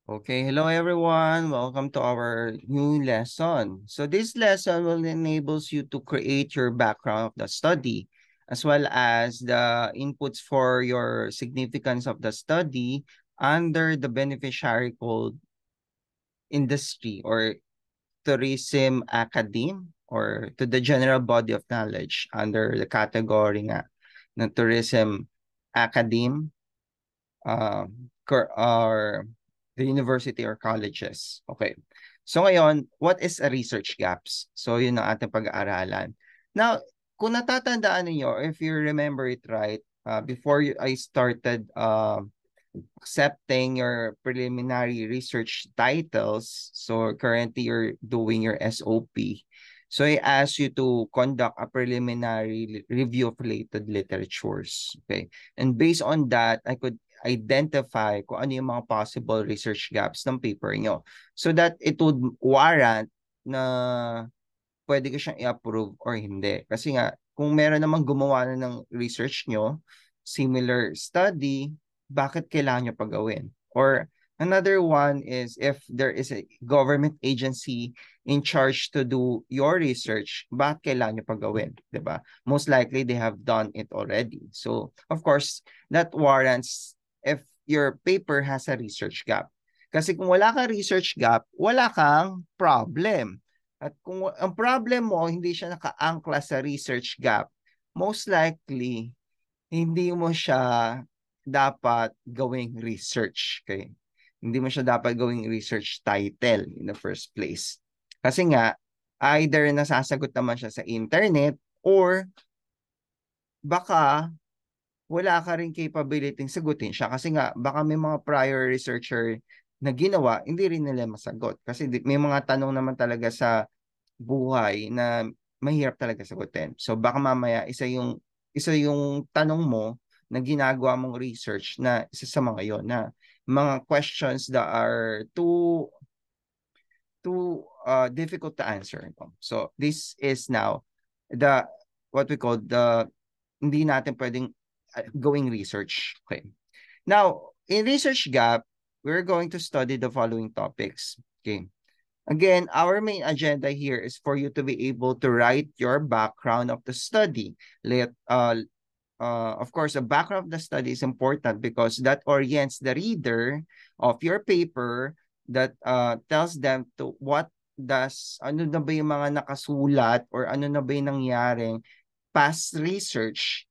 Okay, hello everyone. Welcome to our new lesson. So this lesson will enables you to create your background of the study as well as the inputs for your significance of the study under the beneficiary called industry or tourism academe or to the general body of knowledge under the category nga ng tourism academe or the university or colleges. Okay. So ngayon, what is a research gaps? So yun ang ating pag-aaralan. Now, kung natatandaan niyo, if you remember it right, I started accepting your preliminary research titles, so currently you're doing your SOP. So I asked you to conduct a preliminary review of related literatures. Okay. And based on that, I could identify kung ano yung mga possible research gaps ng paper nyo. So that it would warrant na pwede ko siyang i-approve or hindi. Kasi nga, kung meron namang gumawa na ng research nyo, similar study, bakit kailangan nyo pagawin? Or another one is if there is a government agency in charge to do your research, bakit kailangan nyo pagawin? Diba? Most likely, they have done it already. So, of course, that warrants if your paper has a research gap. Kasi kung wala kang research gap, wala kang problem. At kung ang problem mo, hindi siya naka-angkla sa research gap, most likely, hindi mo siya dapat gawing research. Okay? Hindi mo siya dapat gawing research title in the first place. Kasi nga, either nasasagot naman siya sa internet or baka wala ka rin capability sagutin siya kasi nga baka may mga prior researcher na ginawa, hindi rin nila masagot. Kasi may mga tanong naman talaga sa buhay na mahirap talaga sagutin. So baka mamaya isa yung tanong mo na ginagawa mong research na isa sa mga yon na mga questions that are too difficult to answer. So this is now the what we call the hindi natin pwedeng going research. Okay. Now, in research gap, we're going to study the following topics. Okay. Again, our main agenda here is for you to be able to write your background of the study. Of course, the background of the study is important because that orients the reader of your paper that tells them to ano na ba yung mga nakasulat or ano na ba yung nangyaring past research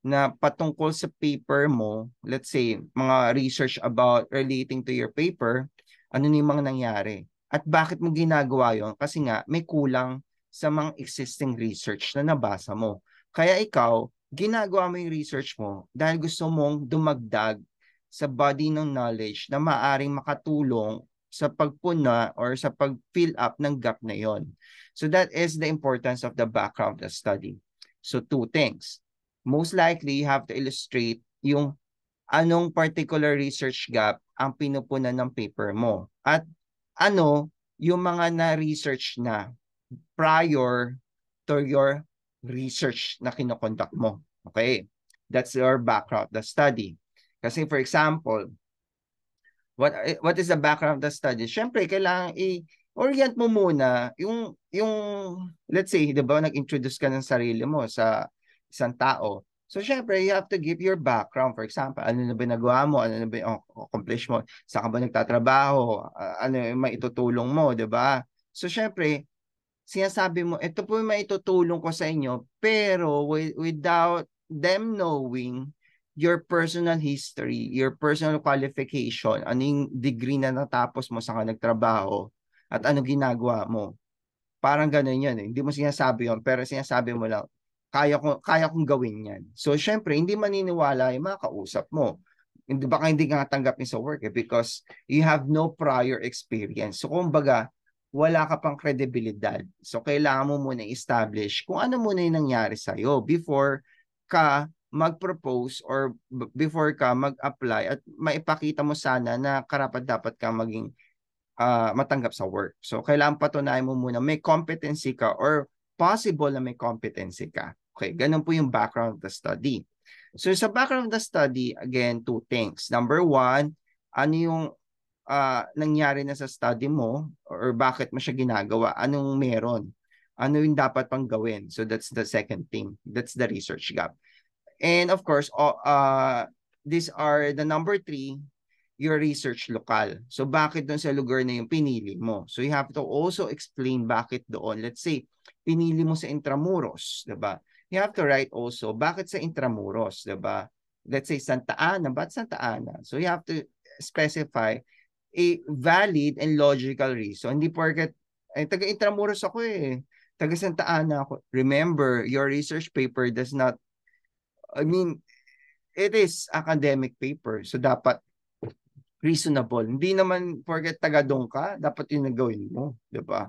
na patungkol sa paper mo, let's say, mga research about relating to your paper, ano na yung mga nangyari? At bakit mo ginagawa yon? Kasi nga, may kulang sa mga existing research na nabasa mo. Kaya ikaw, ginagawa mo yung research mo dahil gusto mong dumagdag sa body ng knowledge na maaring makatulong sa pagpuna or sa pag-fill up ng gap na yon. So that is the importance of the background of the study. So two things. Most likely, you have to illustrate yung anong particular research gap ang pinupunan ng paper mo. At ano yung mga na-research na prior to your research na kinokonduct mo. Okay? That's your background, the study. Kasi for example, what is the background of the study? Siyempre, kailangan i-orient mo muna yung let's say, 'di ba, nag-introduce ka ng sarili mo sa isang tao. So, syempre, you have to give your background. For example, ano na ba nagawa mo? Ano na ba yung accomplish mo? Saan ka ba nagtatrabaho? Ano yung maitutulong mo, 'di ba? So, syempre, sinasabi mo, ito po yung maitutulong ko sa inyo, pero without them knowing your personal history, your personal qualification, ano yung degree na natapos mo sa nagtrabaho, at ano ginagawa mo. Parang ganun yun eh. Hindi mo sinasabi yun, pero sinasabi mo lang, kaya kong gawin yan. So, syempre, hindi maniniwala yung mga kausap mo. Baka hindi ka tanggapin sa work eh, because you have no prior experience. So, kumbaga, wala ka pang kredibilidad. So, kailangan mo muna establish kung ano muna yung nangyari sa'yo before ka mag-propose or before ka mag-apply at maipakita mo sana na karapat-dapat ka maging matanggap sa work. So, kailangan patunayan mo muna may competency ka or possible na may competency ka. Okay, ganun po yung background of the study. So, sa background of the study, again, two things. Number one, ano yung nangyari na sa study mo or bakit mo siya ginagawa? Anong meron? Ano yung dapat pang gawin? So that's the second thing. That's the research gap. And of course, these are the number 3, your research local. So bakit doon sa lugar na yung pinili mo? So you have to also explain bakit doon. Let's say, pinili mo sa Intramuros, 'di ba? You have to write also bakit sa Intramuros, 'di ba? Let's say Santa Ana, ba't Santa Ana? So you have to specify a valid and logical reason. Hindi porket, taga Intramuros ako taga Santa Ana ako. Remember, your research paper does not, I mean, it is academic paper. So dapat reasonable. Hindi naman porket taga doon ka, dapat yun na gawin mo. Diba?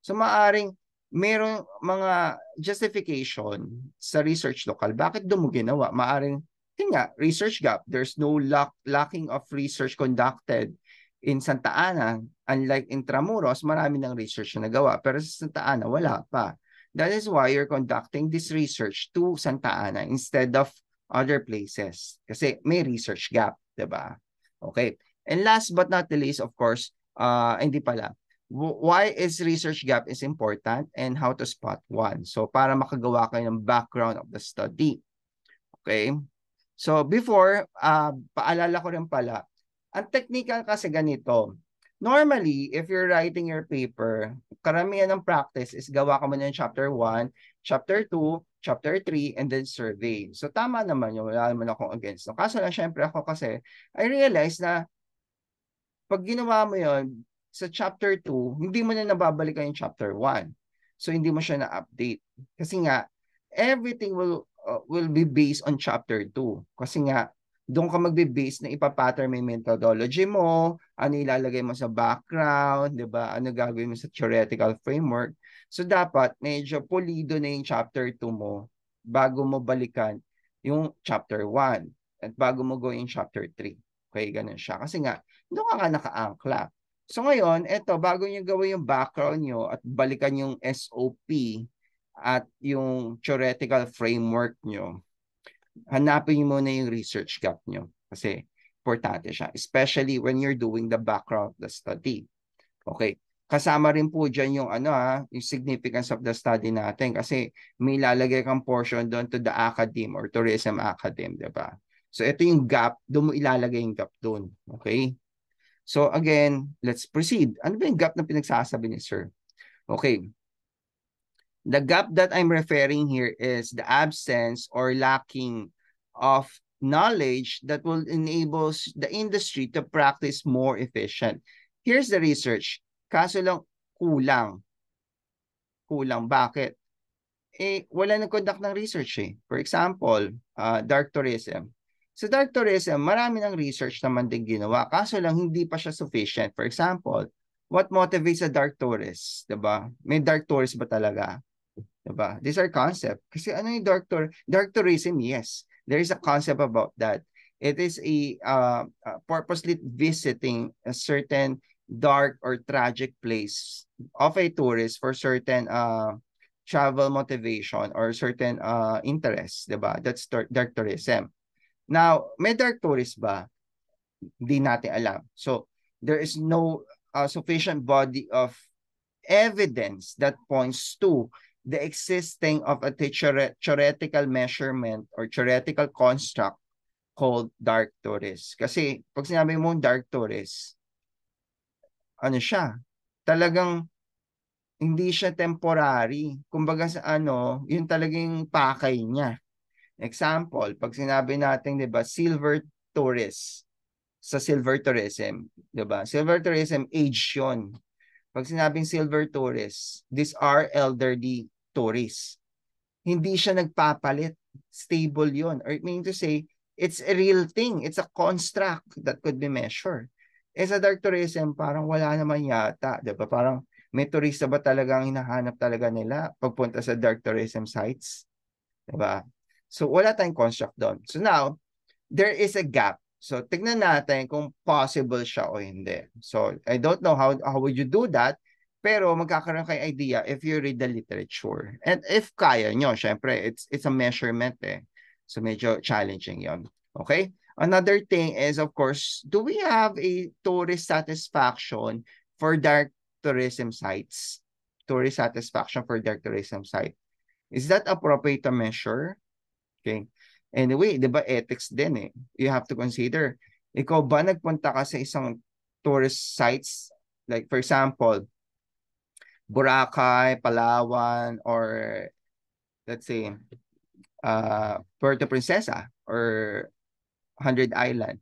So maaring merong mga justification sa research local. Bakit doon mo ginawa? Maaring, nga, research gap. There's no lacking of research conducted in Santa Ana. Unlike Intramuros, marami ng research na nagawa. Pero sa Santa Ana, wala pa. That is why you're conducting this research to Santa Ana instead of other places. Kasi may research gap, diba? Okay. And last but not the least, of course, hindi pala. Why is research gap is important and how to spot one? So, para makagawa kayo ng background of the study. Okay? So, before, paalala ko rin pala, ang technical kasi ganito. Normally, if you're writing your paper, karamihan ng practice is gawa ka muna ng chapter 1, chapter 2, chapter 3, and then survey. So, tama naman yun. Wala naman akong against. So, kaso lang, syempre ako kasi, I realize na pag ginawa mo yon sa chapter 2, hindi mo na nababalikan yung chapter 1. So, hindi mo siya na-update. Kasi nga, everything will be based on chapter 2. Kasi nga, doon ka magbe-base na ipapattern may methodology mo, ano ilalagay mo sa background, di ba? Ano gagawin mo sa theoretical framework. So, dapat medyo pulido na yung chapter 2 mo bago mo balikan yung chapter 1 at bago mo gawin yung chapter 3. Okay, ganun siya. Kasi nga, doon ka nga naka-angkla. So ngayon, eto, bago nyo gawin yung background nyo at balikan yung SOP at yung theoretical framework nyo, hanapin nyo muna yung research gap nyo. Kasi importante siya. Especially when you're doing the background of the study. Okay. Kasama rin po dyan yung yung significance of the study natin kasi may lalagay kang portion doon to the academe or tourism academe, diba? So ito yung gap, doon mo ilalagay yung gap doon. Okay? So again, let's proceed. Ano ba yung gap na pinagsasabi ni sir? Okay. The gap that I'm referring here is the absence or lacking of knowledge that will enable the industry to practice more efficient. Here's the research. Kaso lang kulang. Kulang. Bakit? Wala nag-conduct ng research For example, dark tourism. Sa dark tourism, marami ng research naman din ginawa. Kaso lang, hindi pa siya sufficient. For example, what motivates a dark tourist? Diba? May dark tourist ba talaga? Diba? These are concept. Kasi ano yung dark tourism? Yes. There is a concept about that. It is a purposely visiting a certain dark or tragic place of a tourist for certain travel motivation or certain interest, diba? That's dark tourism. Now, may dark tourist ba? Hindi natin alam. So, there is no sufficient body of evidence that points to the existing of a theoretical measurement or theoretical construct called dark tourist. Kasi, pag sinabi mo dark tourist, ano siya? Talagang hindi siya temporary. Kumbaga sa yun talagang pakay niya. Example, pag sinabi natin, 'di ba, silver tourist sa silver tourism, 'di ba? Silver tourism age 'yon. Pag sinabing silver tourist, these are elderly tourists. Hindi siya nagpapalit, stable 'yon. Or it means to say, it's a real thing, it's a construct that could be measured. Sa dark tourism, parang wala naman yata, 'di ba? Parang may turista ba talagang hinahanap talaga nila pagpunta sa dark tourism sites? 'Di ba? So, wala tayong construct doon. So, now, there is a gap. So, tignan natin kung possible siya o hindi. So, I don't know how would you do that, pero magkakaroon kayo idea if you read the literature. And if kaya nyo, syempre, it's a measurement So, medyo challenging yon. Okay? Another thing is, of course, do we have a tourist satisfaction for dark tourism sites? Tourist satisfaction for dark tourism site. Is that appropriate to measure? Okay. Anyway, di ba ethics din eh. You have to consider, ikaw ba nagpunta ka sa isang tourist sites, like for example, Boracay, Palawan, or let's say, Puerto Princesa or 100 Island.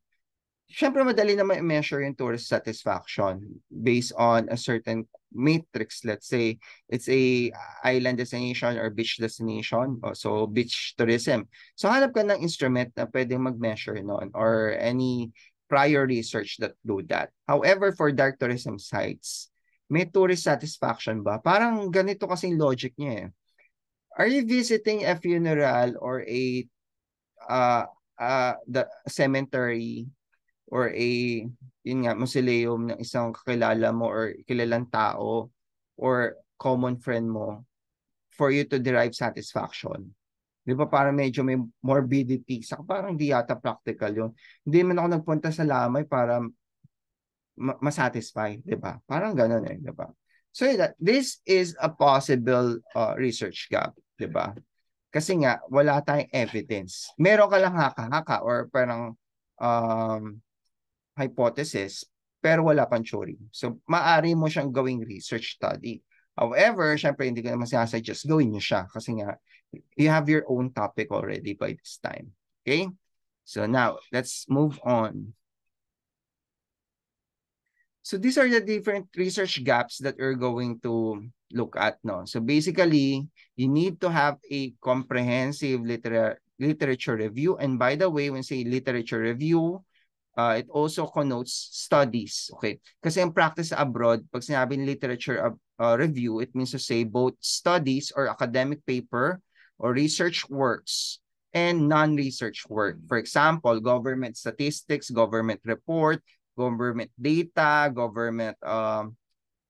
Siyempre, madali naman i-measure yung tourist satisfaction based on a certain matrix. Let's say, it's a island destination or beach destination. So, beach tourism. So, hanap ka ng instrument na pwedeng mag-measure noon or any prior research that do that. However, for dark tourism sites, may tourist satisfaction ba? Parang ganito kasing logic niya eh. Are you visiting a funeral or a the cemetery or yun nga, mausoleum ng isang kakilala mo or kilalang tao or common friend mo for you to derive satisfaction? Di ba parang medyo may morbidity? Saka parang di yata practical yun. Hindi man ako nagpunta sa lamay para masatisfy, di ba? Parang ganun eh, di ba? So this is a possible research gap, di ba? Kasi nga, wala tayong evidence. Meron ka lang haka-haka or parang hypothesis, pero wala pang theory. So, maaari mo siyang gawing research study. However, syempre, hindi ko naman sinasuggest gawin niyo siya kasi nga, you have your own topic already by this time. Okay? So, now, let's move on. So, these are the different research gaps that we're going to look at. No? So, basically, you need to have a comprehensive literature review. And by the way, when say literature review, it also connotes studies. Okay? Kasi ang practice abroad, pag sinabing literature review, it means to say both studies or academic paper or research works and non-research work. For example, government statistics, government report, government data, government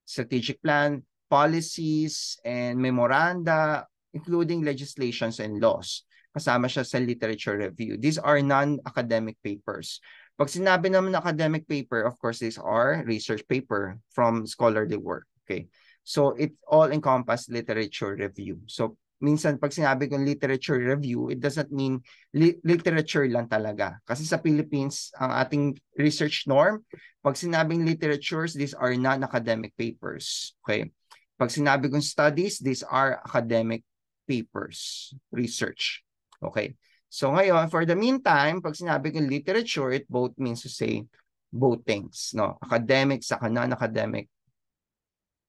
strategic plan, policies, and memoranda, including legislations and laws. Kasama siya sa literature review. These are non-academic papers. Pag sinabi naman academic paper, of course, these are research paper from scholarly work. Okay. So it all encompass literature review. So minsan pag sinabi kong literature review, it doesn't mean literature lang talaga. Kasi sa Philippines, ang ating research norm, pag sinabing literatures, these are non-academic papers. Okay. Pag sinabi kong studies, these are academic papers, research. Okay. So ngayon, for the meantime, pag sinabi kong literature, it both means to say both things, no? Academic sa non-academic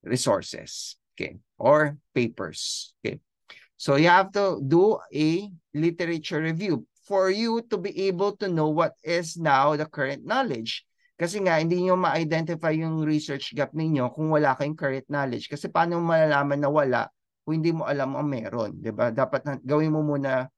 resources, okay, or papers, okay. So you have to do a literature review for you to be able to know what is now the current knowledge. Kasi nga, hindi nyo ma-identify yung research gap ninyo kung wala kayong current knowledge. Kasi paano malalaman na wala kung hindi mo alam ang meron, di ba? Dapat gawin mo muna,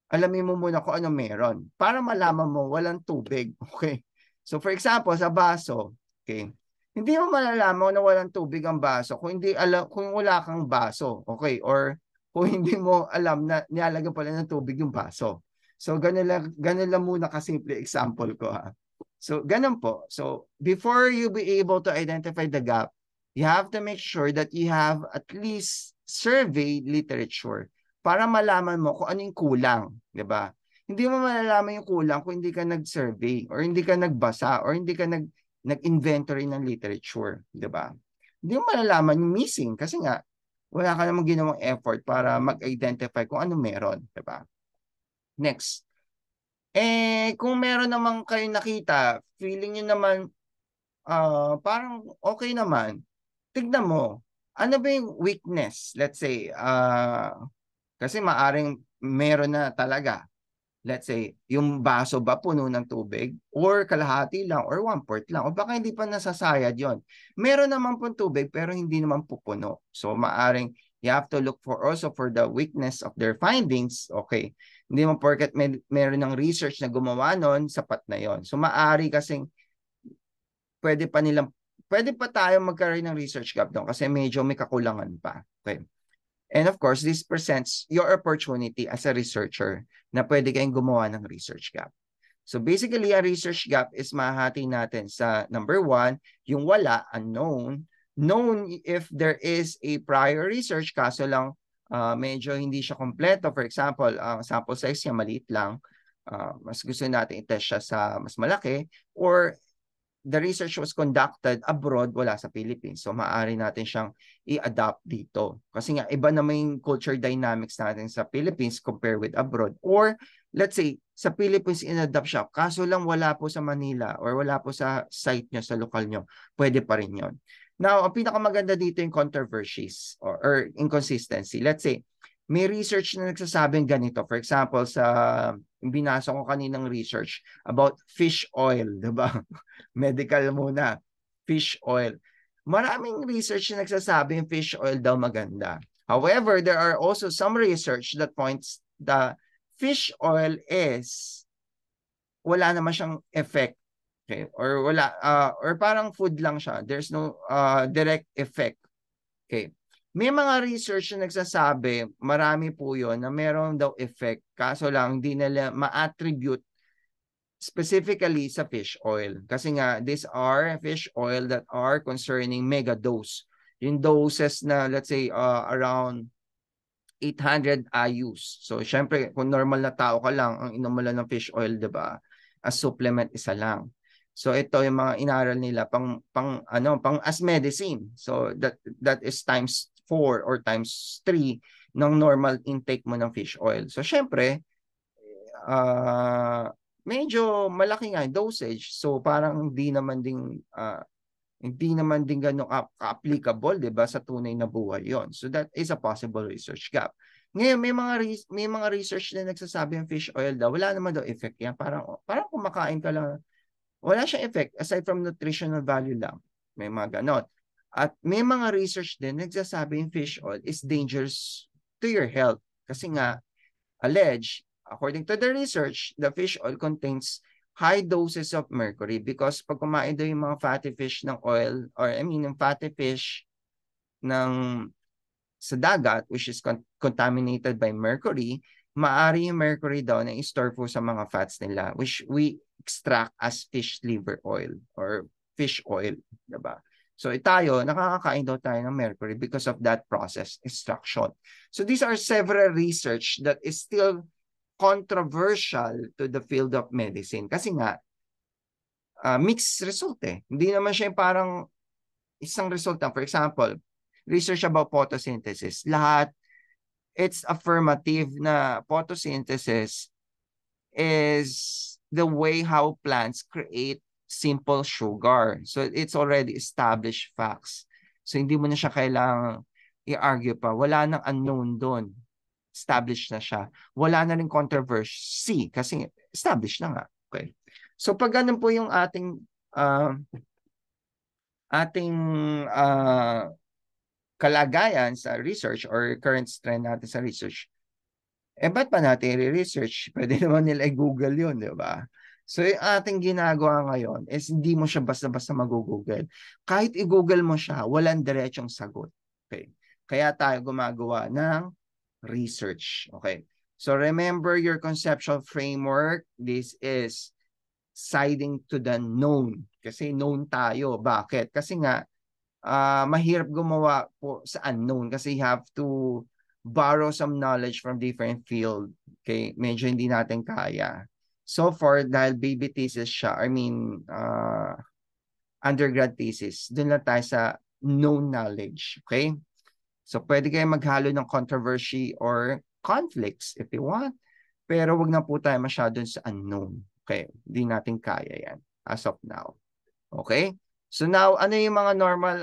alamin mo muna kung ano meron para malaman mo walang tubig, okay? So for example, sa baso, okay? Hindi mo malalaman na walang tubig ang baso kung hindi alam, kung wala kang baso, okay? Or kung hindi mo alam na nilalagyan pala ng tubig yung baso. So ganun lang muna kasimple example ko ha. So ganun po. So before you be able to identify the gap, you have to make sure that you have at least survey literature para malaman mo kung ano yung kulang, di ba? Hindi mo malalaman yung kulang kung hindi ka nag-survey or hindi ka nagbasa or hindi ka nag-inventory ng literature, di ba? Hindi mo malalaman yung missing kasi nga wala ka namang ginawang effort para mag-identify kung ano meron, di ba? Next. Kung meron naman kayo nakita, feeling nyo naman parang okay naman, tignan mo, ano ba yung weakness? Let's say, kasi maaring meron na talaga. Let's say, yung baso ba puno ng tubig? Or kalahati lang? Or 1/4 lang? O baka hindi pa nasasayad yon. Meron naman pong tubig pero hindi naman pupuno. So maaring you have to look for also for the weakness of their findings. Okay. Hindi mo porket meron ng research na gumawa nun, sapat na yon. So maari kasing pwede pa tayo magkaroon ng research gap doon kasi medyo may kakulangan pa. Okay. And of course, this presents your opportunity as a researcher na pwede kayong gumawa ng research gap. So basically, a research gap is mahati natin sa number 1, yung wala, unknown. Known if there is a prior research, kaso lang medyo hindi siya kompleto. For example, sample size niya maliit lang. Mas gusto natin i-test siya sa mas malaki, or the research was conducted abroad, wala sa Philippines. So maaari natin siyang i-adapt dito. Kasi nga, iba naman yung culture dynamics natin sa Philippines compared with abroad. Or, let's say, sa Philippines in-adapt siya, kaso lang wala po sa Manila or wala po sa site nyo, sa lokal nyo, pwede pa rin yun. Now, ang pinakamaganda dito yung controversies or inconsistency. Let's say, may research na nagsasabing ganito. For example, sa binasa ko kaninang research about fish oil, diba? Medical muna, fish oil. Maraming research na nagsasabi yung fish oil daw maganda. However, there are also some research that points the fish oil is wala naman siyang effect. Okay? Or wala or parang food lang siya. There's no direct effect. Okay. May mga research na nagsasabi, marami po yun, na meron daw effect, kaso lang hindi nila ma-attribute specifically sa fish oil. Kasi nga, these are fish oil that are concerning mega dose. Yung doses na, let's say, around 800 IUs. So, syempre, kung normal na tao ka lang, ang inom mo lang ng fish oil, di ba? As supplement, isa lang. So, ito yung mga inaral nila pang as medicine. So, that is times 4 or times 3 ng normal intake mo ng fish oil. So, syempre, medyo malaki nga yung dosage. So, parang hindi naman din ganun applicable, 'di ba, sa tunay na buhay 'yon. So that is a possible research gap. Ngayon may mga research na nagsasabi ng fish oil daw wala naman daw effect yan. Parang kumakain ka lang. Wala siyang effect aside from nutritional value lang. May mga ganon. At may mga research din nagsasabi yung fish oil is dangerous to your health kasi nga alleged, according to the research, the fish oil contains high doses of mercury because pag kumain daw yung mga fatty fish ng oil, or yung fatty fish ng sa dagat, which is contaminated by mercury, maaari yung mercury daw na i-store po sa mga fats nila, which we extract as fish liver oil or fish oil, diba? So tayo, nakakakain daw tayo ng mercury because of that process, extraction. So these are several research that is still controversial to the field of medicine. Kasi nga, mixed result eh. Hindi naman siya parang isang result lang. For example, research about photosynthesis. Lahat, it's affirmative na photosynthesis is the way how plants create simple sugar. So it's already established facts. So hindi mo na siya kailangang i-argue pa. Wala nang unknown doon. Established na siya. Wala na rin controversy kasi established na nga. Okay. So pag ganun po yung ating kalagayan sa research or current trend natin sa research, ba't pa natin i-research? Pwede naman nila i-google yun, di ba? So yung ating ginagawa ngayon is hindi mo siya basta-basta mag-google. Kahit i-google mo siya, walang diretsong sagot. Okay. Kaya tayo gumagawa ng research. Okay. So remember your conceptual framework. This is siding to the known. Kasi known tayo. Bakit? Kasi nga, mahirap gumawa po sa unknown kasi you have to borrow some knowledge from different field. Okay, medyo hindi natin kaya. So far, dahil baby thesis siya, undergrad thesis, dun lang tayo sa known knowledge. Okay? So pwede kayo maghalo ng controversy or conflicts if you want. Pero wag na po tayo masyadon sa unknown. Okay? Hindi natin kaya yan as of now. Okay? So now, ano yung mga normal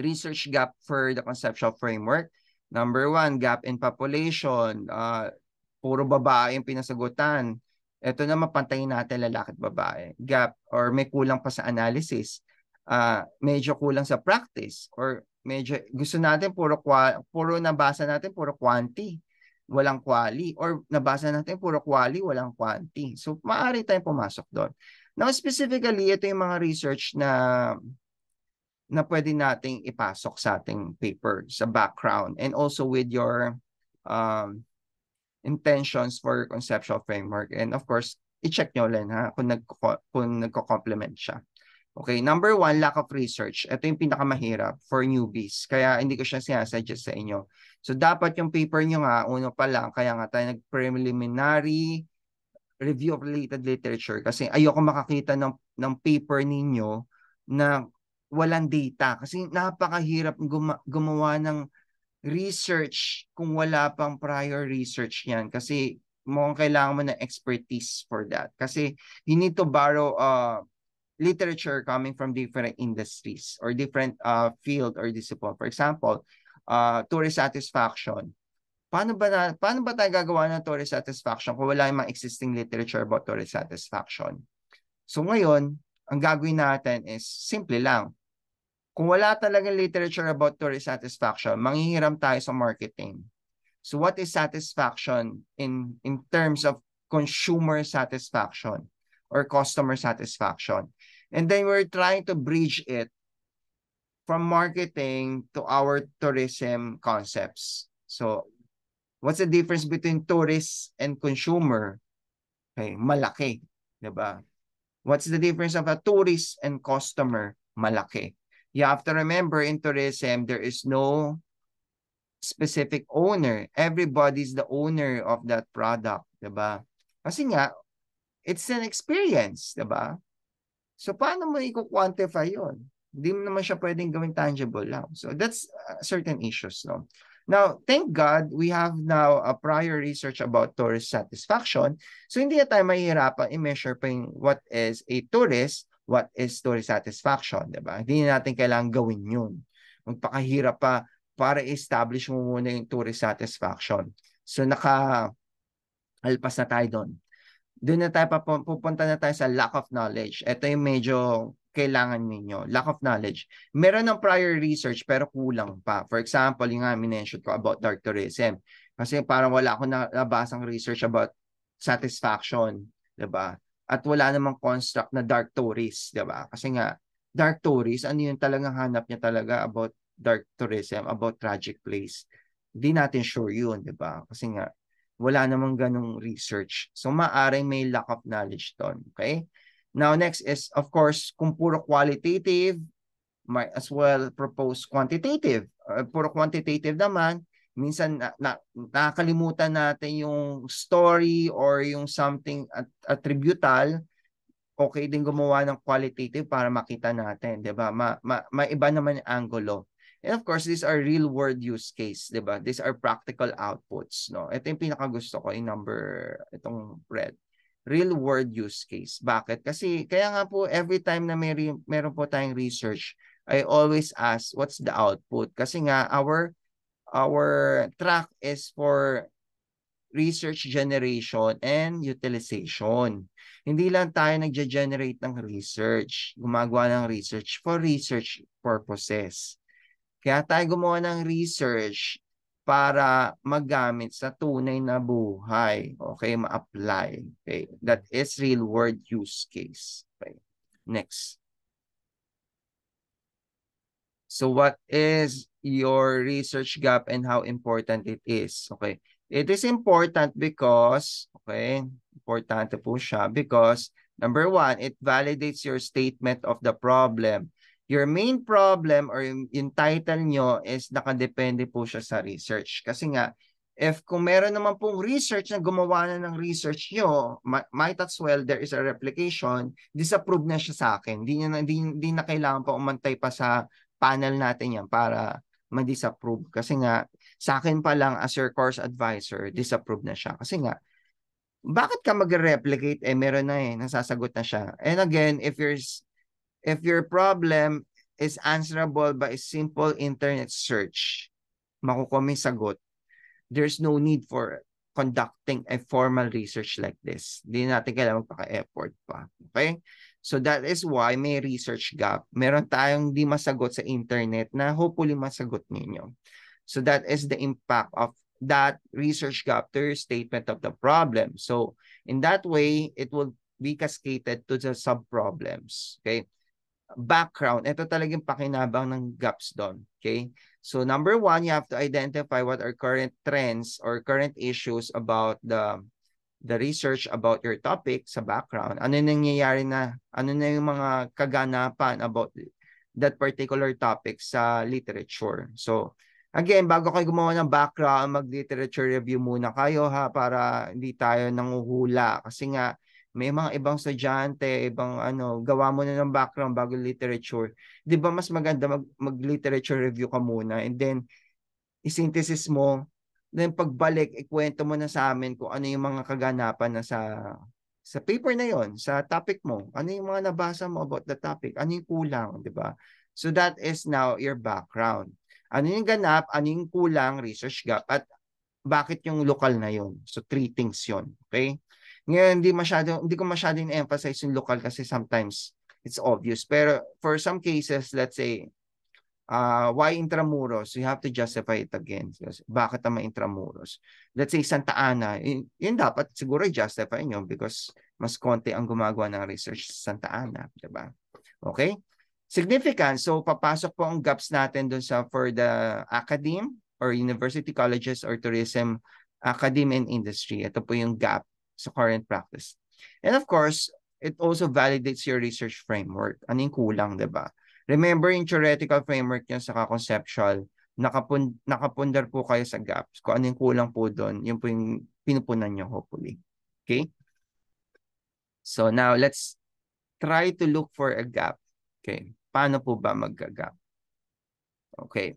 research gap for the conceptual framework? Number 1, gap in population. Puro babae yung pinasagutan. Ito na mapantayin natin lalaki at babae. Gap or may kulang pa sa analysis. Medyo kulang sa practice or medyo gusto natin puro nabasa natin puro quanti, walang quali, or nabasa natin puro quali, walang quanti. So maaari tayong pumasok doon. Now, specifically, ito yung mga research na pwede nating ipasok sa ating paper, sa background, and also with your intentions for your conceptual framework. And of course, i-check nyo lang ha, kung nagko-complement siya. Okay, number 1, lack of research. Ito yung pinakamahirap for newbies. Kaya hindi ko siya sinasuggest sa inyo. So, dapat yung paper nyo nga, uno pa lang, kaya nga tayo nag-preliminary review of related literature. Kasi ayoko makakita ng paper ninyo na walang data. Kasi napakahirap gumawa ng research kung wala pang prior research yan. Kasi mukhang kailangan mo ng expertise for that. Kasi you need to borrow literature coming from different industries or different field or discipline. For example, tourist satisfaction. Paano ba tayo gagawa ng tourist satisfaction kung wala yung mga existing literature about tourist satisfaction? So ngayon, ang gagawin natin is simple lang. Kung wala talagang literature about tourist satisfaction, manghihiram tayo sa marketing. So what is satisfaction in terms of consumer satisfaction or customer satisfaction? And then we're trying to bridge it from marketing to our tourism concepts. So what's the difference between tourist and consumer? Okay, malaki, 'di ba? What's the difference of a tourist and customer? Malaki. You have to remember in tourism, there is no specific owner. Everybody's the owner of that product, 'di ba? Kasi nga, it's an experience, 'di ba? So, paano mo i-quantify yun? Hindi mo naman siya pwedeng gawing tangible lang. So, that's certain issues. No? Now, thank God, we have now a prior research about tourist satisfaction. So, hindi na tayo mahihirapan i-measure pa yung what is a tourist, what is tourist satisfaction. Diba? Hindi natin kailangan gawin yun. Magpakahirap pa para establish mo muna yung tourist satisfaction. So, naka-alpas na tayo doon. Doon na tayo pupunta na tayo sa lack of knowledge. Ito yung medyo kailangan ninyo. Lack of knowledge. Meron ng prior research pero kulang pa. For example, yung nga minention ko about dark tourism. Kasi parang wala akong nabasang research about satisfaction. Diba? At wala namang construct na dark tourist. Diba? Kasi nga, dark tourist, ano yung talagang hanap niya talaga about dark tourism, about tragic place. Hindi natin sure yun. Diba? Kasi nga, wala namang ganong research. So, maaring may lack of knowledge doon. Okay? Now, next is, of course, kung puro qualitative, might as well propose quantitative. Puro quantitative naman, minsan nakakalimutan natin yung story or yung something attributal. Okay din gumawa ng qualitative para makita natin. Diba? Maiba naman yung angulo. And of course, these are real world use case, 'di ba? These are practical outputs, no? Ito yung pinakagusto ko in itong red. Real world use case. Bakit? Kasi kaya nga po every time na meron po tayong research, I always ask what's the output? Kasi nga our track is for research generation and utilization. Hindi lang tayo nagge-generate ng research, gumagawa ng research for research purposes. Kaya tayo gumawa ng research para magamit sa tunay na buhay. Okay, ma-apply. Okay, that is real world use case. Okay, next. So what is your research gap and how important it is? Okay, it is important because, okay, importante po siya because number 1, it validates your statement of the problem. Your main problem or yung title nyo is nakadepende po siya sa research. Kasi nga, if kung meron naman pong research na gumawa na ng research nyo, might as well there is a replication, disapprove na siya sa akin. Hindi na kailangan pa umantay pa sa panel natin yan para ma-disapprove. Kasi nga, sa akin pa lang as your course advisor, disapprove na siya. Kasi nga, bakit ka mag-replicate? Meron na nasasagot na siya. And again, if your problem is answerable by a simple internet search, makukuha mo yung sagot, there's no need for conducting a formal research like this. Hindi natin kailangan magpaka-effort pa. Okay? So that is why may research gap. Meron tayong di masagot sa internet na hopefully masagot ninyo. So that is the impact of that research gap to your statement of the problem. So in that way, it will be cascaded to the sub-problems. Okay? background. Ito talagang pakinabang ng gaps doon. Okay? So number one, you have to identify what are current trends or current issues about the research about your topic sa background. Ano nangyayari na? Ano na yung mga kaganapan about that particular topic sa literature? So again, bago kayo gumawa ng background, mag-literature review muna kayo ha para hindi tayo nanguhula. Kasi nga, may mga ibang estudyante, ibang gawa mo na ng background bago literature. 'Di ba mas maganda mag-literature review ka muna and then i-synthesis mo, then pagbalik ikwento mo na sa amin kung ano yung mga kaganapan na sa paper na yon, sa topic mo. Ano yung mga nabasa mo about the topic? Ano yung kulang, 'di ba? So that is now your background. Ano yung ganap, ano yung kulang, research gap, at bakit yung lokal na yon. So three things yon. Okay? Ngayon, hindi ko masyadong emphasize yung lokal kasi sometimes it's obvious. Pero for some cases, let's say, why Intramuros? You have to justify it again. Bakit naman Intramuros? Let's say Santa Ana, yun dapat siguro i-justify nyo because mas konti ang gumagawa ng research sa Santa Ana. Diba? Okay? Significance. So, papasok po ang gaps natin dun sa for the academe or university colleges or tourism academe and industry. Ito po yung gap sa current practice. And of course, it also validates your research framework. Ano yung kulang, diba? Remember yung theoretical framework nyo sa conceptual, nakapundar po kayo sa gaps. Kung ano yung kulang po doon, yun po yung pinupunan nyo hopefully. Okay? So now, let's try to look for a gap. Okay. Paano po ba mag-gap? Okay.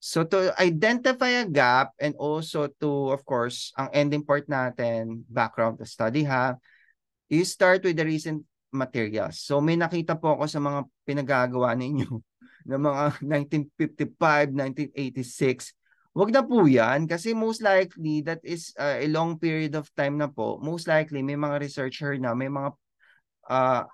So to identify a gap and also to, of course, ang ending part natin, background to study ha, you start with the recent materials. So may nakita po ako sa mga pinagagawa ninyo ng mga 1955, 1986. Wag na po yan kasi most likely that is a long period of time na po. Most likely may mga researcher na, may mga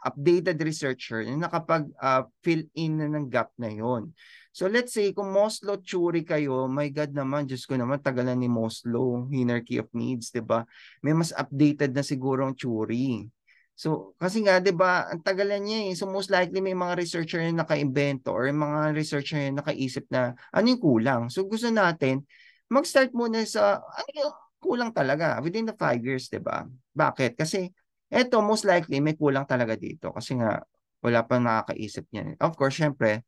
updated researcher na nakapag-fill in na ng gap na yon. So let's say kung Maslow theory kayo, my God naman, Diyos ko naman, tagalan ni Maslow, hierarchy of needs, 'di ba? May mas updated na siguro ang theory. So kasi nga 'di ba, ang tagalan niya eh. So most likely may mga researcher na naka-invento or mga researcher na nakaisip na ano yung kulang. So gusto natin mag-start muna sa ano yung kulang talaga within the 5 years, 'di ba? Bakit? Kasi eto, most likely, may kulang talaga dito kasi nga wala pang nakakaisip niyan. Of course, syempre,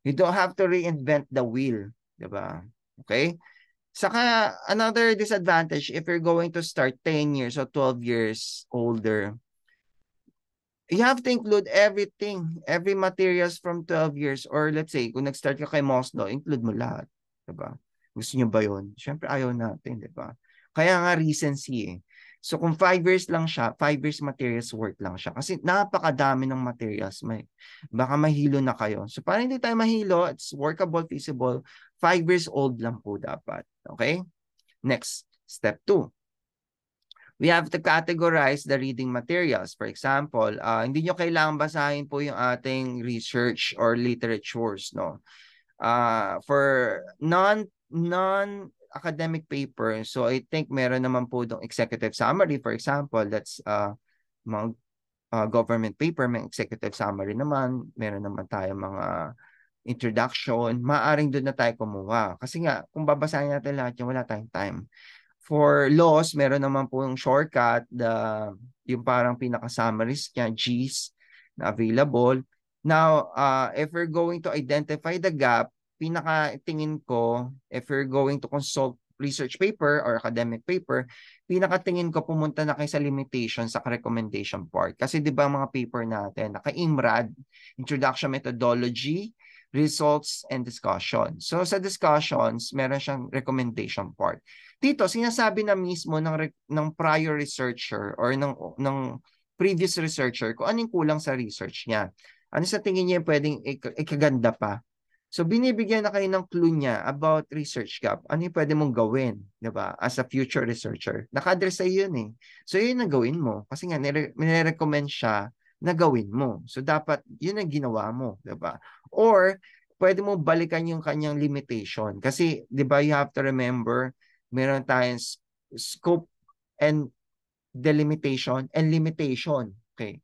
you don't have to reinvent the wheel. Diba? Okay? Saka, another disadvantage, if you're going to start 10 years or 12 years older, you have to include everything, every materials from 12 years or let's say, kung nag-start ka kay Mosno, include mo lahat. Diba? Gusto niyo ba yun? Syempre, ayaw natin, diba? Kaya nga recency eh. So kung 5 years lang siya, 5 years materials work lang siya. Kasi napakadami ng materials. Baka mahilo na kayo. So para hindi tayo mahilo, it's workable, feasible, 5 years old lang po dapat. Okay? Next, step 2. We have to categorize the reading materials. For example, hindi nyo kailangan basahin po yung ating research or literatures. No? For non-academic paper, so I think meron naman po dong executive summary. For example, that's mga government paper, may executive summary naman. Meron naman tayo mga introduction. Maaring doon na tayo kumuha. Kasi nga, kung babasahin natin lahat yung wala tayong time. For laws, meron naman po yung shortcut, yung parang pinaka-summaries niya, Gs, na available. Now, if we're going to identify the gap, pinaka-tingin ko, if you're going to consult research paper or academic paper, pinaka-tingin ko pumunta na kayo sa limitation sa recommendation part. Kasi di ba mga paper natin, naka-IMRAD, Introduction Methodology, Results and Discussion. So sa discussions, meron siyang recommendation part. Dito, sinasabi na mismo ng prior researcher or ng previous researcher kung anong kulang sa research niya. Ano sa tingin niya pwedeng ikaganda pa. So, binibigyan na kayo ng clue niya about research gap. Ano yung pwede mong gawin, di ba? As a future researcher. Naka-address sa yun eh. So, yun ang gawin mo. Kasi nga, nire-recommend siya na gawin mo. So, dapat yun ang ginawa mo, di ba? Or, pwede mo balikan yung kanyang limitation. Kasi, di ba, you have to remember, meron tayong scope and delimitation and limitation. Okay.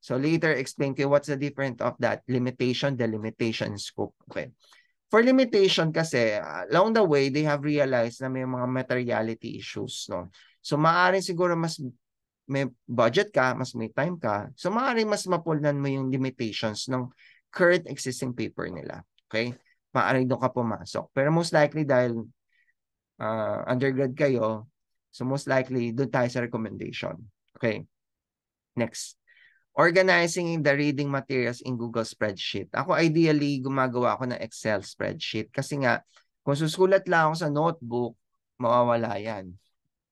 So later, explain ko what's the difference of that limitation, delimitation, scope. Okay. For limitation kasi, along the way, they have realized na may mga materiality issues. No? So maaaring siguro mas may budget ka, mas may time ka. So maaaring mas mapulnan mo yung limitations ng current existing paper nila. Okay? Maaaring doon ka pumasok. Pero most likely dahil undergrad kayo, so most likely doon tayo sa recommendation. Okay? Next. Organizing the reading materials in Google Spreadsheet. Ako ideally, gumagawa ako ng Excel spreadsheet kasi nga, kung susulat lang ako sa notebook, mawawala yan.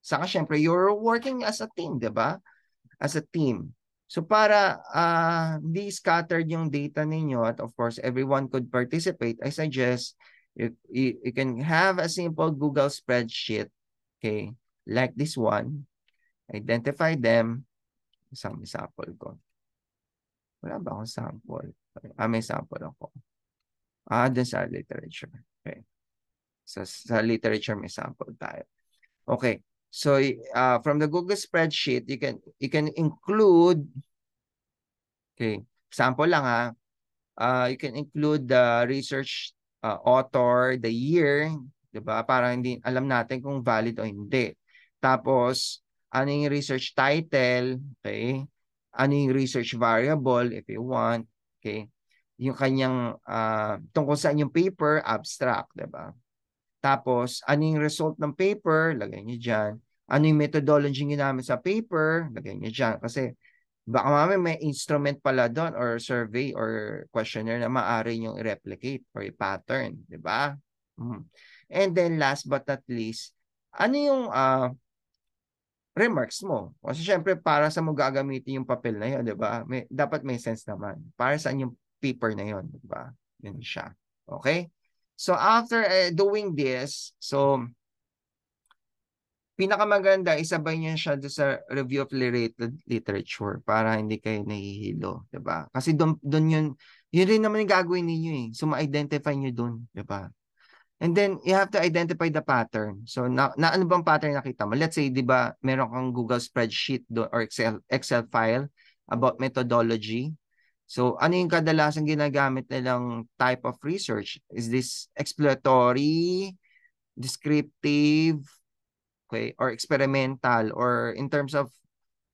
Saka syempre, you're working as a team, di ba? As a team. So para hindi scattered yung data ninyo at of course, everyone could participate, I suggest you can have a simple Google spreadsheet, okay, like this one. Identify them. Isang sample ko. Wala ba akong sample? May sample ako. Dun sa literature. Okay. Sa literature may sample tayo. Okay. So from the Google spreadsheet, you can include, okay, sample lang you can include the research author, the year, 'di ba? Para hindi alam natin kung valid o hindi. Tapos ano yung research title, okay? Ano yung research variable if you want, okay? Yung kanyang tungkol saan yung paper, abstract, 'di ba? Tapos ano yung result ng paper, lagay niyo diyan. Ano yung methodology ginamit sa paper, lagay niyo diyan kasi baka mamaya may instrument pala doon or survey or questionnaire na maaari yung i-replicate or i-pattern, 'di ba? And then last but not least, ano yung remarks mo. Kasi syempre para sa mo gagamitin yung papel na yun, di ba? Dapat may sense naman. Para saan yung paper na yun, di ba? Yun siya. Okay? So after doing this, so pinakamaganda, isabay niya siya sa review of related literature para hindi kayo nahihilo, di ba? Kasi doon yun rin naman yung gagawin ninyo eh. So ma-identify nyo doon, di ba? And then, you have to identify the pattern. So, na ano bang pattern nakita mo? Let's say, di ba, meron kang Google spreadsheet or Excel file about methodology. So, ano yung kadalasan ginagamit nilang type of research? Is this exploratory, descriptive, okay, or experimental, or in terms of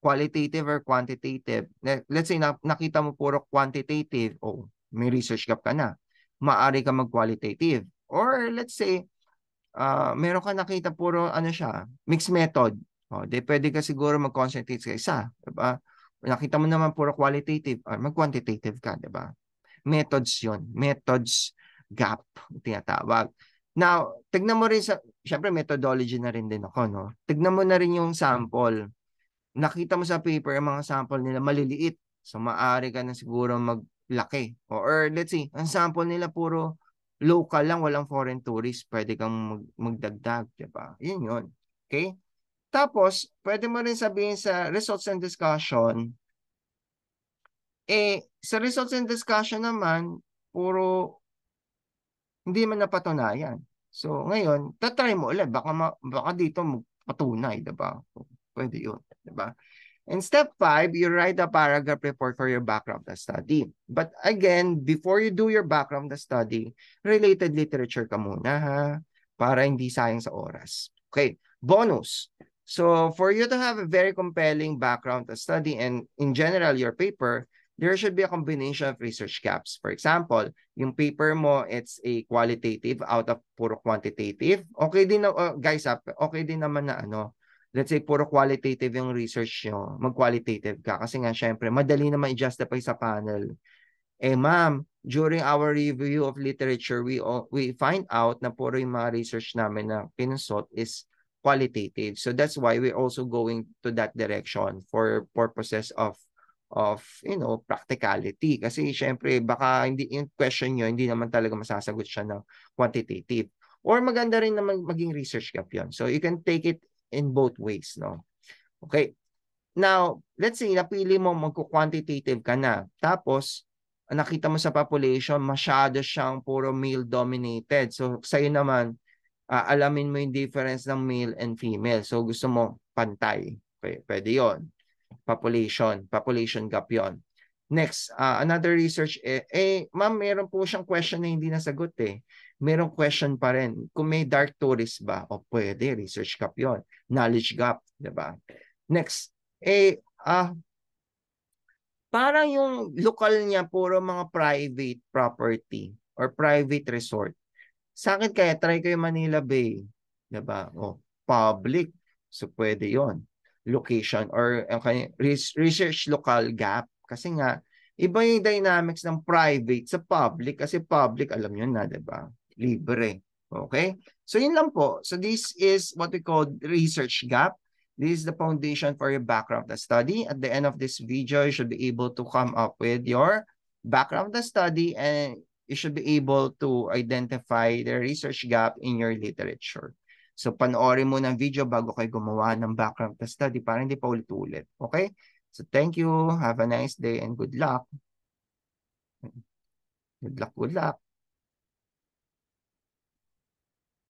qualitative or quantitative? Let's say, nakita mo puro quantitative. Oh, may research gap ka na. Maaari ka mag-qualitative. Or let's say, meron ka nakita puro ano siya, mixed method. Di pwede ka siguro mag-concentrate sa isa, di ba? Nakita mo naman puro qualitative, mag-quantitative ka, di ba? Methods 'yon. Methods gap, tinatawag. Now, tignan mo rin syempre methodology na rin din ako, no? Tignan mo na rin yung sample. Nakita mo sa paper, yung mga sample nila maliliit. So, maaari ka na siguro maglaki. Or let's see, ang sample nila puro local lang, walang foreign tourist, pwede kang magdagdag, di ba? Yun yun. Okay? Tapos, pwede mo rin sabihin sa results and discussion, sa results and discussion naman, puro hindi man napatunayan. So, ngayon, tatry mo ulit. Baka dito magpatunay, di ba? Pwede yun, di ba? In step 5, you write a paragraph report for your background study. But again, before you do your background study, related literature ka muna ha, para hindi sayang sa oras. Okay, bonus. So for you to have a very compelling background study and in general your paper, there should be a combination of research gaps. For example, yung paper mo, it's a qualitative out of puro quantitative. Okay din na, guys, okay din naman na let's say, puro qualitative yung research nyo, mag-qualitative ka. Kasi nga, syempre, madali naman i-justify sa panel. Ma'am, during our review of literature, we find out na puro yung mga research namin na pinusot is qualitative. So that's why we're also going to that direction for purposes of practicality. Kasi syempre, baka hindi yung question nyo, hindi naman talaga masasagot siya ng quantitative. Or maganda rin na maging research gap yun. So you can take it in both ways, no? Okay. Now, let's say napili mo magko-quantitative ka na. Tapos nakita mo sa population masyado siyang puro male dominated. So sa'yo naman alamin mo yung difference ng male and female. So gusto mo pantay. Okay, pwede 'yon. Population gap 'yon. Next, another research, ma'am, meron po siyang question na hindi nasagot eh. Merong question pa rin. Kung may dark tourist ba? O pwede, research gap yon, knowledge gap, di ba? Next, parang yung lokal niya, puro mga private property or private resort. Sa akin kaya, try kayo Manila Bay. Di ba? O, public. So, pwede yon. Location or research local gap. Kasi nga, iba yung dynamics ng private sa public. Kasi public, alam nyo na, di ba? Libre. Okay? So, yun lang po. So, this is what we call research gap. This is the foundation for your background of the study. At the end of this video, you should be able to come up with your background of the study, and you should be able to identify the research gap in your literature. So, panoorin mo ng video bago kayo gumawa ng background of the study para hindi pa ulit-ulit. Okay? So, thank you. Have a nice day and good luck. Good luck, good luck.